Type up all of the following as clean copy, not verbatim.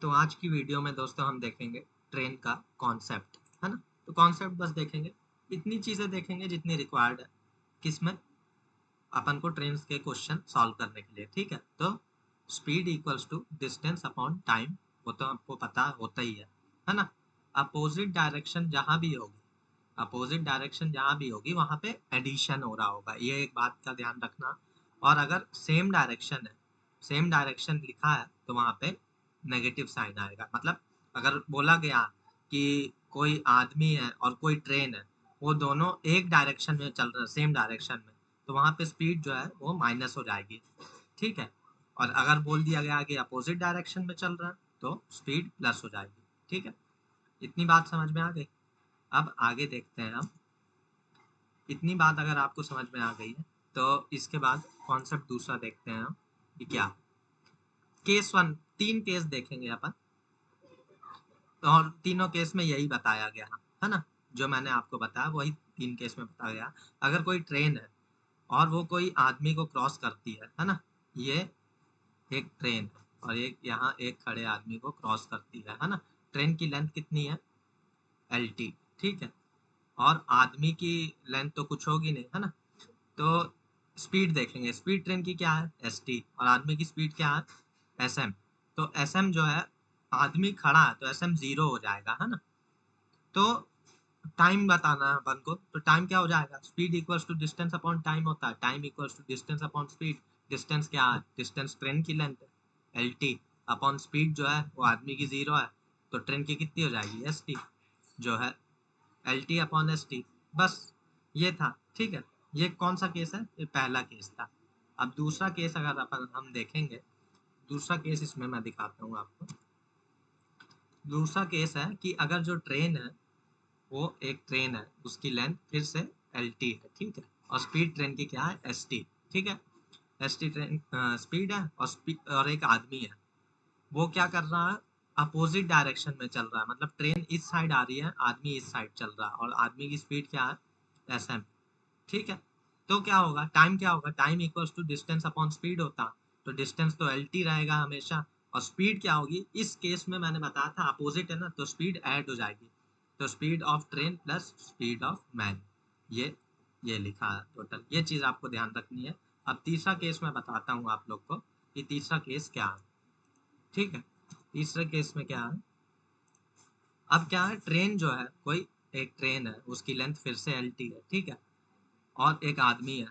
तो आज की वीडियो में दोस्तों हम देखेंगे ट्रेन का कॉन्सेप्ट, है ना। तो कॉन्सेप्ट बस देखेंगे, इतनी चीज़ें देखेंगे जितनी रिक्वायर्ड है किसमें, अपन को ट्रेन के क्वेश्चन सॉल्व करने के लिए, ठीक है। तो speed equals to distance upon time, वो तो आपको पता होता ही है ना। अपोजिट डायरेक्शन जहाँ भी होगी, अपोजिट डायरेक्शन जहाँ भी होगी वहाँ पे एडिशन हो रहा होगा, ये एक बात का ध्यान रखना। और अगर सेम डायरेक्शन है, सेम डायरेक्शन लिखा है तो वहाँ पे नेगेटिव साइन आएगा। मतलब अगर बोला गया कि कोई आदमी है और कोई ट्रेन है, वो दोनों एक डायरेक्शन में चल रहे हैं, सेम डायरेक्शन में, तो वहाँ पे स्पीड जो है वो माइनस हो जाएगी, ठीक है। और अगर बोल दिया गया कि अपोजिट डायरेक्शन में चल रहा है तो स्पीड प्लस हो जाएगी, ठीक है। इतनी बात समझ में आ गई। अब आगे देखते हैं हम। इतनी बात अगर आपको समझ में आ गई है तो इसके बाद कॉन्सेप्ट दूसरा देखते हैं हम कि क्या। केस वन, तीन केस देखेंगे अपन, और तीनों केस में यही बताया गया है ना। जो मैंने आपको बताया वही तीन केस में बताया गया। अगर कोई ट्रेन है और वो कोई आदमी को क्रॉस करती है ना, ये एक ट्रेन है और एक यहाँ एक खड़े आदमी को क्रॉस करती है ना। ट्रेन की लेंथ कितनी है, एल टी, ठीक है। और आदमी की लेंथ तो कुछ होगी नहीं, है ना। तो स्पीड देखेंगे, स्पीड ट्रेन की क्या है, एस टी, और आदमी की स्पीड क्या है, एस एम। तो एस एम जो है, आदमी खड़ा है तो एस एम जीरो हो जाएगा, है ना। तो टाइम बताना है अपन को, तो टाइम क्या हो जाएगा, speed equals to distance upon time होता है, time equals to distance upon speed. Distance क्या है, डिस्टेंस ट्रेन की लेंथ है, एल टी, अपॉन स्पीड जो है वो आदमी की जीरो है, तो ट्रेन की कितनी हो जाएगी, एस टी, जो है L T upon S T. बस ये था, ठीक है। ये कौन सा केस है, ये पहला केस था। अब दूसरा केस अगर अपन हम देखेंगे, दूसरा केस इसमें मैं दिखाता हूँ आपको। दूसरा केस है कि अगर जो ट्रेन है वो एक ट्रेन है, उसकी लेंथ फिर से एल टी है, ठीक है। और स्पीड ट्रेन की क्या है, एस टी, ठीक है। एस टी ट्रेन स्पीड है, और एक आदमी है, वो क्या कर रहा है, अपोजिट डायरेक्शन में चल रहा है। मतलब ट्रेन इस साइड आ रही है, आदमी इस साइड चल रहा है, और आदमी की स्पीड क्या है, एस एम, ठीक है। तो क्या होगा, टाइम क्या होगा, time equals to distance upon speed होता। तो डिस्टेंस तो एल टी रहेगा हमेशा, और स्पीड क्या होगी, इस केस में मैंने बताया था अपोजिट है ना, तो स्पीड ऐड हो जाएगी। तो speed of train plus speed of man, ये ये लिखा है टोटल। ये चीज आपको ध्यान रखनी है। अब तीसरा केस मैं बताता हूँ आप लोग को कि तीसरा केस क्या है, ठीक है। तीसरे केस में क्या है, अब क्या है, ट्रेन जो है, कोई एक ट्रेन है, उसकी लेंथ फिर से एल टी है, ठीक है। और एक आदमी है,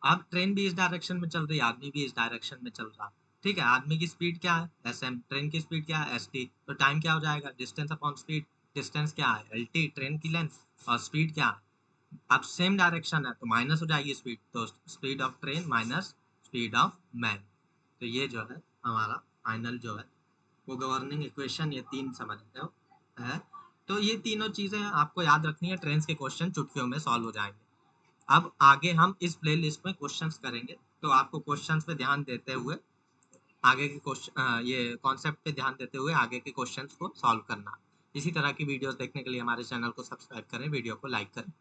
अब ट्रेन भी इस डायरेक्शन में चल रही है, आदमी भी इस डायरेक्शन में चल रहा है, ठीक है। आदमी की स्पीड क्या है, एस एम, ट्रेन की स्पीड क्या है, एस टी। तो टाइम क्या हो जाएगा, डिस्टेंस अपॉन स्पीड। डिस्टेंस क्या है, एल टी, ट्रेन की लेंथ, और स्पीड क्या है, अब सेम डायरेक्शन है तो माइनस हो जाएगी स्पीड, तो speed of train minus speed of man. तो ये जो है हमारा फाइनल जो है वो गवर्निंग इक्वेशन, ये तीन समझ रहे हो है। तो ये तीनों चीजें आपको याद रखनी है, ट्रेन के क्वेश्चन चुटकियों में सॉल्व हो जाएंगे। अब आगे हम इस प्लेलिस्ट में क्वेश्चंस करेंगे, तो आपको क्वेश्चंस पे ध्यान देते हुए आगे के क्वेश्चन, ये कॉन्सेप्ट पे ध्यान देते हुए आगे के क्वेश्चंस को सॉल्व करना। इसी तरह की वीडियोस देखने के लिए हमारे चैनल को सब्सक्राइब करें, वीडियो को लाइक करें।